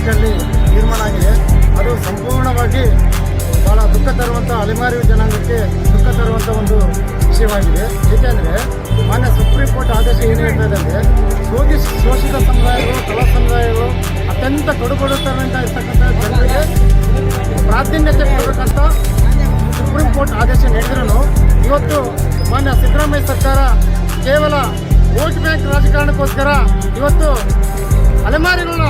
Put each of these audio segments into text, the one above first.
ಕ್ಯಾಬಿನೆಟಲ್ಲಿ ತೀರ್ಮಾನ ಆಗಿದೆ. ಅದು ಸಂಪೂರ್ಣವಾಗಿ ಭಾಳ ದುಃಖ ತರುವಂಥ ಅಲೆಮಾರಿ ಜನಾಂಗಕ್ಕೆ ದುಃಖ ತರುವಂಥ ಒಂದು ವಿಷಯವಾಗಿದೆ. ಏಕೆಂದರೆ ಮಾನ್ಯ ಸುಪ್ರೀಂ ಕೋರ್ಟ್ ಆದೇಶ ಏನು ಹೇಳ್ತಾ ಇದೆ ಅಂದರೆ ಶೋಷಿತ ಸಮುದಾಯಗಳು, ತಳ ಸಮುದಾಯಗಳು ಅತ್ಯಂತ ಕಡುಬಡುತನದಿಂದ ಇರ್ತಕ್ಕಂಥ ಜನರಿಗೆ ಪ್ರಾಧಾನ್ಯತೆ ಕೊಡಬೇಕಂತ ಸುಪ್ರೀಂ ಕೋರ್ಟ್ ಆದೇಶ ನೀಡಿದ್ರೂ ಇವತ್ತು ಮಾನ್ಯ ಸಿದ್ದರಾಮಯ್ಯ ಸರ್ಕಾರ ಕೇವಲ ವೋಟ್ ಬ್ಯಾಂಕ್ ರಾಜಕಾರಣಕ್ಕೋಸ್ಕರ ಇವತ್ತು ಅಲೆಮಾರಿಗಳನ್ನ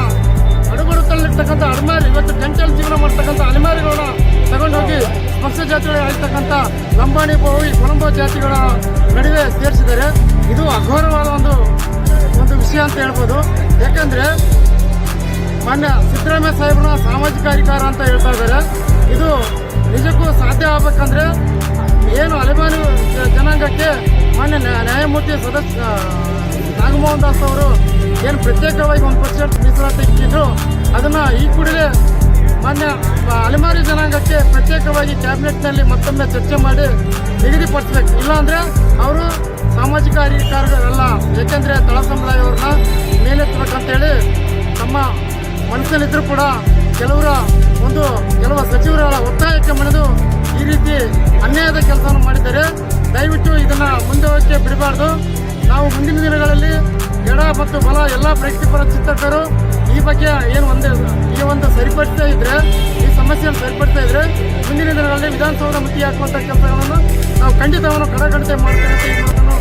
ಅಡುಬಡುತ್ತಲ್ಲಿರ್ತಕ್ಕಂಥ ಅಲೆಮಾರಿ ಇವತ್ತು ಟೆಂಟಲ್ಲಿ ಜೀವನ ಮಾಡ್ತಕ್ಕಂಥ ಅಲೆಮಾರಿಗಳನ್ನ ತಗೊಂಡೋಗಿ ಸ್ಪರ್ಶ ಜಾತಿಗಳಾಗಿರ್ತಕ್ಕಂಥ ಲಂಬಾಣಿ, ಬೋವಿ, ಕೊಲಂಬೋ ಜಾತಿಗಳ ನಡುವೆ ಸೇರಿಸಿದ್ದಾರೆ. ಇದು ಅಘೋರವಾದ ಒಂದು ವಿಷಯ ಅಂತ ಹೇಳ್ಬೋದು. ಯಾಕಂದರೆ ಮಾನ್ಯ ಸಿದ್ದರಾಮಯ್ಯ ಸಾಹೇಬ್ರನ್ನ ಸಾಮಾಜಿಕ ಅಧಿಕಾರ ಅಂತ ಹೇಳ್ತಾ ಇದ್ದಾರೆ. ಇದು ನಿಜಕ್ಕೂ ಸಾಧ್ಯ ಆಗಬೇಕಂದ್ರೆ ಏನು ಅಲೆಮಾರಿ ಜನಾಂಗಕ್ಕೆ ಮಾನ್ಯ ನ್ಯಾಯಮೂರ್ತಿ ಸದಸ್ಯ ನಾಗಮೋಹನ್ ದಾಸ್ ಅವರು ಏನು ಪ್ರತ್ಯೇಕವಾಗಿ 1% ಮೀಸಲಾತಿ ಇಟ್ಟಿದ್ರು ಅದನ್ನು ಈ ಕೂಡಲೇ ಮಾನ್ಯ ಅಲೆಮಾರಿ ಜನಾಂಗಕ್ಕೆ ಪ್ರತ್ಯೇಕವಾಗಿ ಕ್ಯಾಬಿನೆಟ್ನಲ್ಲಿ ಮತ್ತೊಮ್ಮೆ ಚರ್ಚೆ ಮಾಡಿ ನಿಗದಿಪಡಿಸಬೇಕು. ಇಲ್ಲಾಂದರೆ ಅವರು ಸಾಮಾಜಿಕ ಅಧಿಕಾರಿಗಳಲ್ಲ, ಏಕೆಂದರೆ ತಳ ಸಮುದಾಯವ್ರನ್ನ ಮೇಲೆತ್ತಬೇಕಂತೇಳಿ ತಮ್ಮ ಮನಸ್ಸಲ್ಲಿದ್ದರೂ ಕೂಡ ಕೆಲವು ಸಚಿವರ ಒತ್ತಾಯಕ್ಕೆ ಮಣಿದು ಈ ರೀತಿ ಅನ್ಯಾಯದ ಕೆಲಸವನ್ನು ಮಾಡಿದ್ದಾರೆ. ದಯವಿಟ್ಟು ಇದನ್ನು ಮುಂದೆ ಹೋಗಕ್ಕೆ ಬಿಡಬಾರ್ದು. ನಾವು ಮುಂದಿನ ದಿನಗಳಲ್ಲಿ ಎಡ ಮತ್ತು ಬಲ ಎಲ್ಲ ಪ್ರಗತಿಪರ ಚಿಂತಕರು ಈ ಬಗ್ಗೆ ಈ ಒಂದು ಸರಿಪಡಿಸ್ತಾ ಇದ್ರೆ, ಈ ಸಮಸ್ಯೆಯನ್ನು ಸರಿಪಡಿಸ್ತಾ ಇದ್ರೆ ಮುಂದಿನ ದಿನಗಳಲ್ಲಿ ವಿಧಾನಸೌಧ ಮುತ್ತಿ ಹಾಕುವಂಥ ಕೆಲಸಗಳನ್ನು ನಾವು ಖಂಡಿತವನ್ನು ಕಡಗಣತೆ ಮಾಡ್ತೇವೆ ಅಂತ ಈ ಮಾತನ್ನು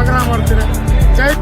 ಆಗ್ರಹ ಮಾಡ್ತೇನೆ. ಜೈ